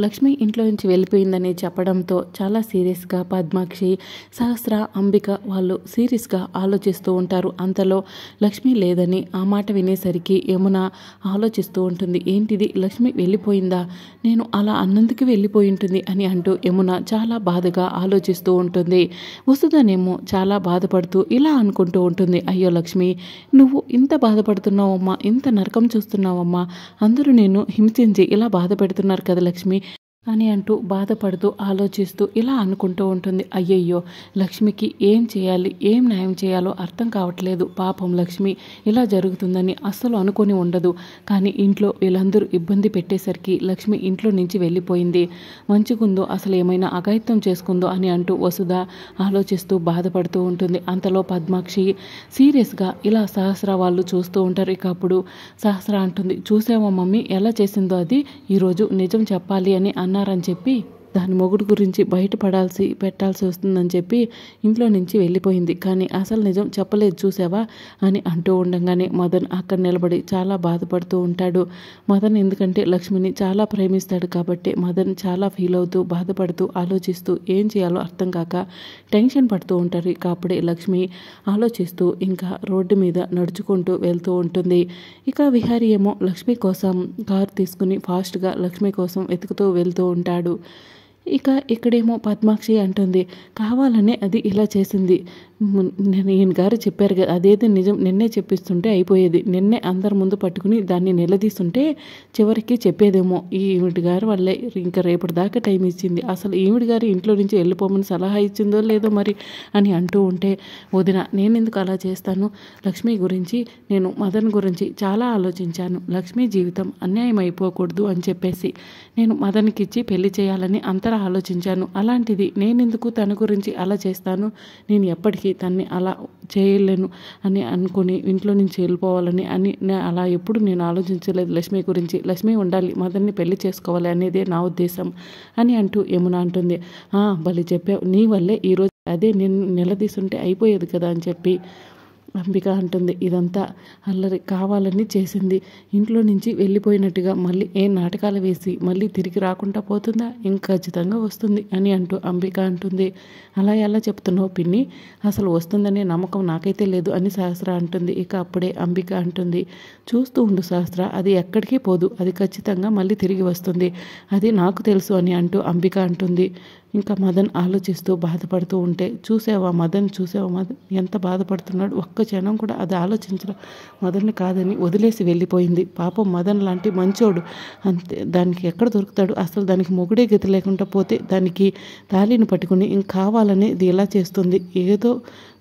లక్ష్మి ఇంట్లో నుంచి వెళ్ళిపోయిందని చెప్పడంతో చాలా సీరియస్గా పద్మాక్షి, సహస్ర, అంబిక వాళ్ళు సీరియస్గా ఆలోచిస్తూ ఉంటారు. అంతలో లక్ష్మి లేదని ఆ మాట వినేసరికి యమున ఆలోచిస్తూ ఉంటుంది. ఏంటిది, లక్ష్మి వెళ్ళిపోయిందా, నేను అలా అన్నందుకు వెళ్ళిపోయి ఉంటుంది అని అంటూ యమున చాలా బాధగా ఆలోచిస్తూ ఉంటుంది. వసుధనేమో చాలా బాధపడుతూ ఇలా అనుకుంటూ ఉంటుంది. అయ్యో లక్ష్మి, నువ్వు ఇంత బాధపడుతున్నావమ్మా, ఇంత నరకం చూస్తున్నావమ్మా, అందరూ నేను హింసించి ఇలా బాధ పెడుతున్నారు కదా లక్ష్మి అని అంటూ బాధపడుతూ ఆలోచిస్తూ ఇలా అనుకుంటూ ఉంటుంది. అయ్యయ్యో, లక్ష్మికి ఏం చేయాలి, ఏం న్యాయం చేయాలో అర్థం కావట్లేదు. పాపం లక్ష్మి ఇలా జరుగుతుందని అస్సలు అనుకొని ఉండదు. కానీ ఇంట్లో వీళ్ళందరూ ఇబ్బంది పెట్టేసరికి లక్ష్మి ఇంట్లో నుంచి వెళ్ళిపోయింది. మంచిగుందో, అసలు ఏమైనా అఘాయిత్యం చేసుకుందో అని అంటూ వసుధ ఆలోచిస్తూ బాధపడుతూ ఉంటుంది. అంతలో పద్మాక్షి సీరియస్గా ఇలా సహస్ర వాళ్ళు చూస్తూ ఉంటారు. ఇక అప్పుడు సహస్ర అంటుంది, చూసావా మమ్మీ ఎలా చేసిందో, అది ఈరోజు నిజం చెప్పాలి అని అన్నారని చెప్పి దాని మొగుడు గురించి పెట్టాల్సి వస్తుందని చెప్పి ఇంట్లో నుంచి వెళ్ళిపోయింది. కానీ అసలు నిజం చెప్పలేదు చూసావా అని అంటూ ఉండగానే మదన్ అక్కడ నిలబడి చాలా బాధపడుతూ ఉంటాడు. మదన్ ఎందుకంటే లక్ష్మిని చాలా ప్రేమిస్తాడు కాబట్టి మదన్ చాలా ఫీల్ అవుతూ బాధపడుతూ ఆలోచిస్తూ ఏం చేయాలో అర్థం కాక టెన్షన్ పడుతూ ఉంటారు. ఇక అప్పుడే లక్ష్మి ఆలోచిస్తూ ఇంకా రోడ్డు మీద నడుచుకుంటూ వెళ్తూ ఉంటుంది. ఇక విహారీ ఏమో లక్ష్మి కోసం కారు తీసుకుని ఫాస్ట్గా లక్ష్మి కోసం వెతుకుతూ వెళ్తూ ఉంటాడు. ఇక ఇక్కడేమో పద్మాక్షి అంటుంది, కావాలనే అది ఇలా చేసింది. ఈయన గారు చెప్పారు కదా, అదేది నిజం నిన్నే చెప్పిస్తుంటే అయిపోయేది. నిన్నే అందరి ముందు పట్టుకుని దాన్ని నిలదీస్తుంటే చివరికి చెప్పేదేమో ఈవిడి గారు వల్లే ఇంకా రేపటి దాకా టైం ఇచ్చింది. అసలు ఈవిడి గారు ఇంట్లో నుంచి వెళ్ళిపోమని సలహా ఇచ్చిందో లేదో మరి అని అంటూ ఉంటే, వదిన నేను ఎందుకు అలా చేస్తాను, లక్ష్మి గురించి నేను మదన్ గురించి చాలా ఆలోచించాను. లక్ష్మి జీవితం అన్యాయం అయిపోకూడదు అని చెప్పేసి నేను మదన్కి ఇచ్చి పెళ్లి చేయాలని అంతలా ఆలోచించాను. అలాంటిది నేనెందుకు తన గురించి అలా చేస్తాను, నేను ఎప్పటికీ తన్ని అలా చేయలేను అని అనుకుని ఇంట్లో నుంచి వెళ్ళిపోవాలని అలా ఎప్పుడు నేను ఆలోచించలేదు. లక్ష్మి గురించి, లక్ష్మి ఉండాలి, మదన్ని పెళ్లి చేసుకోవాలి అనేదే నా ఉద్దేశం అని అంటూ యమున అంటుంది. భలే చెప్పావు, నీ వల్లే ఈరోజు అదే నేను నిలదీస్తుంటే అయిపోయేది కదా అని చెప్పి అంబిక అంటుంది. ఇదంతా అల్లరి కావాలని చేసింది. ఇంట్లో నుంచి వెళ్ళిపోయినట్టుగా మళ్ళీ ఏ నాటకాలు వేసి మళ్ళీ తిరిగి రాకుండా పోతుందా, ఇంకా ఖచ్చితంగా వస్తుంది అని అంటూ అంబిక అంటుంది. అలా ఎలా చెప్తున్నావు పిన్ని, అసలు వస్తుందనే నమ్మకం నాకైతే లేదు అని సహస్ర అంటుంది. ఇక అప్పుడే అంబిక అంటుంది, చూస్తూ ఉండు సహస్ర, అది ఎక్కడికి పోదు, అది ఖచ్చితంగా మళ్ళీ తిరిగి వస్తుంది, అది నాకు తెలుసు అని అంటూ అంబిక అంటుంది. ఇంకా మదన్ ఆలోచిస్తూ బాధపడుతూ ఉంటే, చూసావా మదన్ ఎంత బాధపడుతున్నాడు, ఒక్క క్షణం కూడా అది ఆలోచించడం మదన్ని కాదని వదిలేసి వెళ్ళిపోయింది. పాపం మదన్ లాంటి మంచోడు అంతే, దానికి ఎక్కడ దొరుకుతాడు, అసలు దానికి మొగుడే గతి లేకుండా పోతే దానికి తాళిని పట్టుకుని ఇంక కావాలని ఇది ఎలా చేస్తుంది, ఏదో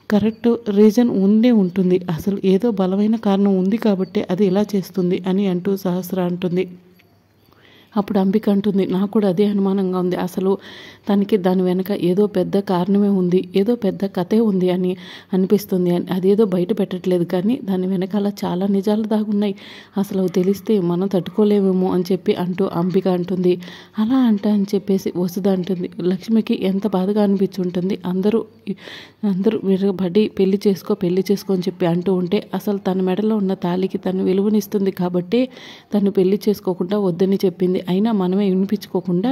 కరెక్ట్ రీజన్ ఉండే ఉంటుంది, అసలు ఏదో బలమైన కారణం ఉంది కాబట్టి అది ఇలా చేస్తుంది అని అంటూ సహస్ర అంటుంది. అప్పుడు అంబిక అంటుంది, నాకు కూడా అదే అనుమానంగా ఉంది, అసలు తనకి దాని వెనక ఏదో పెద్ద కారణమే ఉంది, ఏదో పెద్ద కథే ఉంది అని అనిపిస్తుంది. అదేదో బయట పెట్టట్లేదు కానీ దాని వెనకాల చాలా నిజాలు దాగున్నాయి, అసలు తెలిస్తే మనం తట్టుకోలేమేమో అని చెప్పి అంటూ అంబిక అంటుంది. అలా అని చెప్పేసి వసుధ అంటుంది, లక్ష్మికి ఎంత బాధగా అనిపించుంటుంది, అందరూ విరగబడి పెళ్లి చేసుకో అని చెప్పి అంటూ ఉంటే అసలు తన మెడలో ఉన్న తాళికి తను విలువనిస్తుంది కాబట్టి తను పెళ్లి చేసుకోకుండా వద్దని చెప్పింది. అయినా మనమే వినిపించుకోకుండా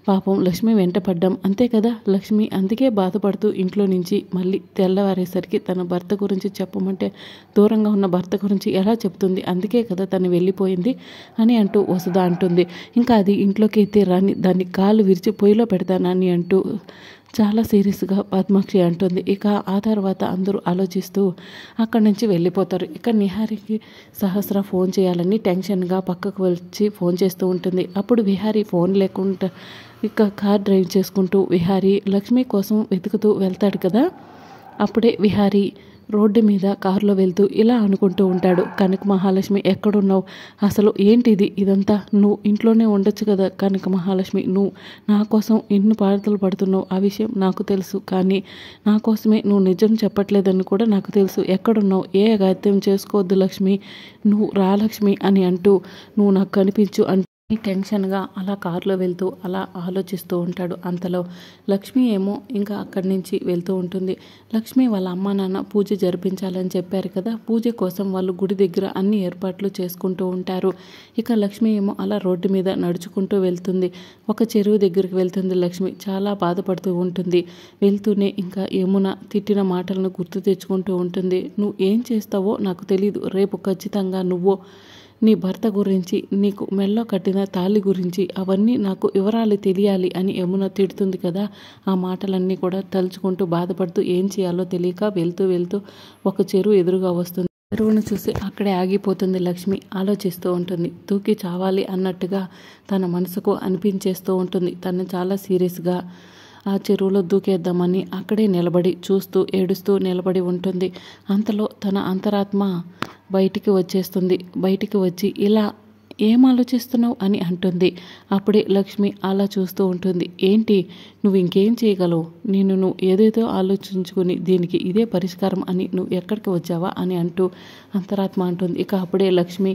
పాపం లక్ష్మి వెంట పడ్డాం, అంతే కదా. లక్ష్మి అందుకే బాధపడుతూ ఇంట్లో నుంచి మళ్ళీ తెల్లవారేసరికి తన భర్త గురించి చెప్పమంటే దూరంగా ఉన్న భర్త గురించి ఎలా చెప్తుంది, అందుకే కదా తను వెళ్ళిపోయింది అని అంటూ వసుధ అంటుంది. ఇంకా అది ఇంట్లోకి అయితే రాని, దాన్ని కాలు విరిచి పొయ్యిలో పెడతానని అంటూ చాలా సీరియస్గా పద్మాక్షి అంటుంది. ఇక ఆ తర్వాత అందరూ ఆలోచిస్తూ అక్కడి నుంచి వెళ్ళిపోతారు. ఇక నిహారికి సహస్ర ఫోన్ చేయాలని టెన్షన్గా పక్కకు వచ్చి ఫోన్ చేస్తూ ఉంటుంది. అప్పుడు విహారీ ఫోన్ లేకుండా ఇక కార్ డ్రైవ్ చేసుకుంటూ విహారీ లక్ష్మి కోసం వెతుకుతూ వెళ్తాడు కదా. అప్పుడే విహారీ రోడ్డు మీద కారులో వెళ్తూ ఇలా అనుకుంటూ ఉంటాడు, కనక మహాలక్ష్మి ఎక్కడున్నావు, అసలు ఏంటిది ఇదంతా, నువ్వు ఇంట్లోనే ఉండొచ్చు కదా కనక మహాలక్ష్మి, నువ్వు నా కోసం ఎన్ని బాధలు పడుతున్నావు ఆ విషయం నాకు తెలుసు, కానీ నా కోసమే నువ్వు నిజం చెప్పట్లేదని కూడా నాకు తెలుసు, ఎక్కడున్నావు, ఏ అఘాయిత్యం చేసుకోవద్దు లక్ష్మి, నువ్వు రా లక్ష్మి అని అంటూ నువ్వు నాకు కనిపించు టెన్షన్గా అలా కారులో వెళ్తూ అలా ఆలోచిస్తూ ఉంటాడు. అంతలో లక్ష్మి ఏమో ఇంకా అక్కడి నుంచి వెళ్తూ ఉంటుంది. లక్ష్మి వాళ్ళ అమ్మా నాన్న పూజ జరిపించాలని చెప్పారు కదా, పూజ కోసం వాళ్ళు గుడి దగ్గర అన్ని ఏర్పాట్లు చేసుకుంటూ ఉంటారు. ఇక లక్ష్మి ఏమో అలా రోడ్డు మీద నడుచుకుంటూ వెళ్తుంది. ఒక చెరువు దగ్గరికి వెళ్తుంది. లక్ష్మి చాలా బాధపడుతూ ఉంటుంది. వెళ్తూనే ఇంకా యమున తిట్టిన మాటలను గుర్తు తెచ్చుకుంటూ ఉంటుంది. నువ్వు ఏం చేస్తావో నాకు తెలీదు, రేపు ఖచ్చితంగా నువ్వు నీ భర్త గురించి, నీకు మెల్లో కట్టిన తాళి గురించి అవన్నీ నాకు వివరాలు తెలియాలి అని యమున తిడుతుంది కదా. ఆ మాటలన్నీ కూడా తలుచుకుంటూ బాధపడుతూ ఏం చేయాలో తెలియక వెళ్తూ వెళ్తూ ఒక చెరువు ఎదురుగా వస్తుంది. చెరువును చూసి అక్కడే ఆగిపోతుంది. లక్ష్మి ఆలోచిస్తూ ఉంటుంది. దూకి చావాలి అన్నట్టుగా తన మనసుకు అనిపించేస్తూ ఉంటుంది. తను చాలా సీరియస్గా ఆ చెరువులో దూకేద్దామని అక్కడే నిలబడి చూస్తూ ఏడుస్తూ నిలబడి ఉంటుంది. అంతలో తన అంతరాత్మ బయటికి వచ్చేస్తుంది. బయటికి వచ్చి ఇలా ఏం ఆలోచిస్తున్నావు అని అంటుంది. అప్పుడే లక్ష్మి అలా చూస్తూ ఉంటుంది. ఏంటి నువ్వు ఇంకేం చేయగలవు, నువ్వు ఏదేదో ఆలోచించుకుని దీనికి ఇదే పరిష్కారం అని నువ్వు ఎక్కడికి వచ్చావా అని అంటూ అంతరాత్మ అంటుంది. ఇక అప్పుడే లక్ష్మి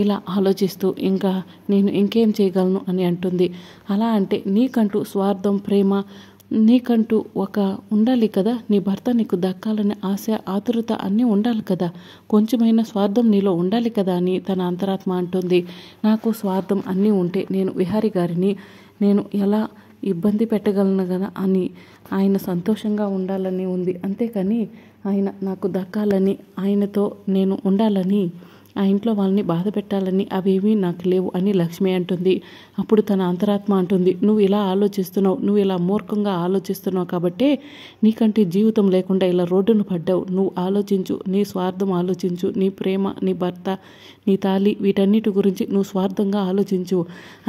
ఇలా ఆలోచిస్తూ ఇంకా నేను ఇంకేం చేయగలను అని అంటుంది. అలా అంటే నీకంటూ స్వార్థం, ప్రేమ, నీకంటూ ఒక ఉండాలి కదా, నీ భర్త నీకు దక్కాలనే ఆశ, ఆతురత అన్నీ ఉండాలి కదా, కొంచెమైనా స్వార్థం నీలో ఉండాలి కదా అని తన అంతరాత్మ అంటుంది. నాకు స్వార్థం అన్నీ ఉంటే నేను విహారీ గారిని నేను ఎలా ఇబ్బంది పెట్టగలను కదా అని ఆయన సంతోషంగా ఉండాలని ఉంది. అంతేకాని ఆయన నాకు దక్కాలని, ఆయనతో నేను ఉండాలని, ఆ ఇంట్లో వాళ్ళని బాధ పెట్టాలని అవేమీ నాకు లేవు అని లక్ష్మి అంటుంది. అప్పుడు తన అంతరాత్మ అంటుంది, నువ్వు ఇలా ఆలోచిస్తున్నావు, నువ్వు ఇలా మూర్ఖంగా ఆలోచిస్తున్నావు కాబట్టే నీకంటే జీవితం లేకుండా ఇలా రోడ్డును పడ్డావు. నువ్వు ఆలోచించు, నీ స్వార్థం ఆలోచించు, నీ ప్రేమ, నీ భర్త, నీ తాళి, వీటన్నిటి గురించి నువ్వు స్వార్థంగా ఆలోచించు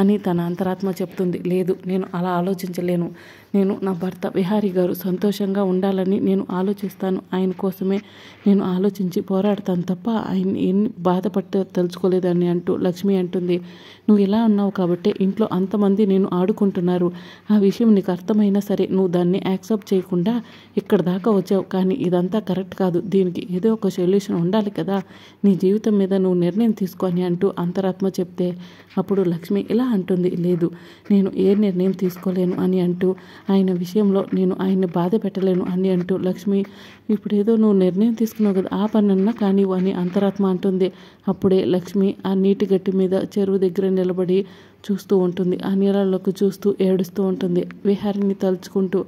అని తన అంతరాత్మ చెప్తుంది. లేదు, నేను అలా ఆలోచించలేను. నేను నా భర్త విహారీ గారు సంతోషంగా ఉండాలని నేను ఆలోచిస్తాను. ఆయన కోసమే నేను ఆలోచించి పోరాడతాను తప్ప ఆయన ఎన్ని బాధపడితే తలుచుకోలేదని అంటూ లక్ష్మి అంటుంది. నువ్వు ఇలా ఉన్నావు కాబట్టి ఇంట్లో అంతమంది నేను ఆడుకుంటున్నారు. ఆ విషయం నీకు అర్థమైనా సరే నువ్వు దాన్ని యాక్సెప్ట్ చేయకుండా ఇక్కడ దాకా వచ్చావు. కానీ ఇదంతా కరెక్ట్ కాదు, దీనికి ఏదో ఒక సొల్యూషన్ ఉండాలి కదా, నీ జీవితం మీద నువ్వు నిర్ణయం తీసుకొని అంటూ అంతరాత్మ చెప్తే అప్పుడు లక్ష్మి ఇలా అంటుంది. లేదు, నేను ఏ నిర్ణయం తీసుకోలేను అని అంటూ ఆయన విషయంలో నేను ఆయన్ని బాధ పెట్టలేను అని అంటూ లక్ష్మి ఇప్పుడు ఏదో నువ్వు నిర్ణయం తీసుకున్నావు కదా, ఆ పనన్నా కానివ్వు అని అంతరాత్మ అంటుంది. అప్పుడే లక్ష్మి ఆ నీటి గట్టి మీద చెరువు దగ్గర నిలబడి చూస్తూ ఉంటుంది. ఆ నీళ్ళలోకి చూస్తూ ఏడుస్తూ ఉంటుంది. విహారిని తలుచుకుంటూ,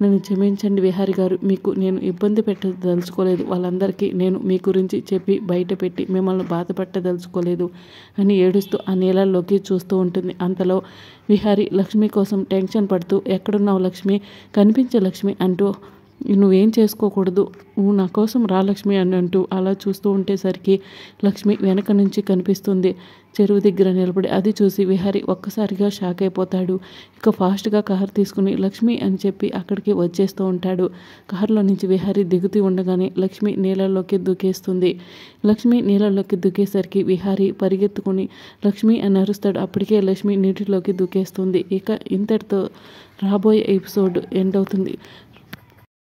నన్ను క్షమించండి విహారి గారు, మీకు నేను ఇబ్బంది పెట్టదలుచుకోలేదు. వాళ్ళందరికీ నేను మీ గురించి చెప్పి బయట పెట్టి మిమ్మల్ని బాధ పెట్టదలుచుకోలేదు అని ఏడుస్తూ ఆ నీళ్ళల్లోకి చూస్తూ ఉంటుంది. అంతలో విహారి లక్ష్మి కోసం టెన్షన్ పడుతూ, ఎక్కడున్నావు లక్ష్మి, కనిపించే లక్ష్మి అంటూ, నువ్వేం చేసుకోకూడదు, నువ్వు నా కోసం రా లక్ష్మి అని అంటూ అలా చూస్తూ ఉండేసరికి లక్ష్మి వెనక నుంచి కనిపిస్తుంది చెరువు దగ్గర నిలబడి. అది చూసి విహారి ఒక్కసారిగా షాక్ అయిపోతాడు. ఇక ఫాస్ట్గా కారు తీసుకుని లక్ష్మి అని చెప్పి అక్కడికి వచ్చేస్తూ ఉంటాడు. కారులో నుంచి విహారి దిగుతూ ఉండగానే లక్ష్మి నీళ్ళల్లోకి దూకేస్తుంది. లక్ష్మి నీళ్ళల్లోకి దూకేసరికి విహారి పరిగెత్తుకుని లక్ష్మి అని అరుస్తాడు. అప్పటికే లక్ష్మి నీటిలోకి దూకేస్తుంది. ఇక ఇంతటితో రాబోయే ఎపిసోడ్ ఎండ్ అవుతుంది.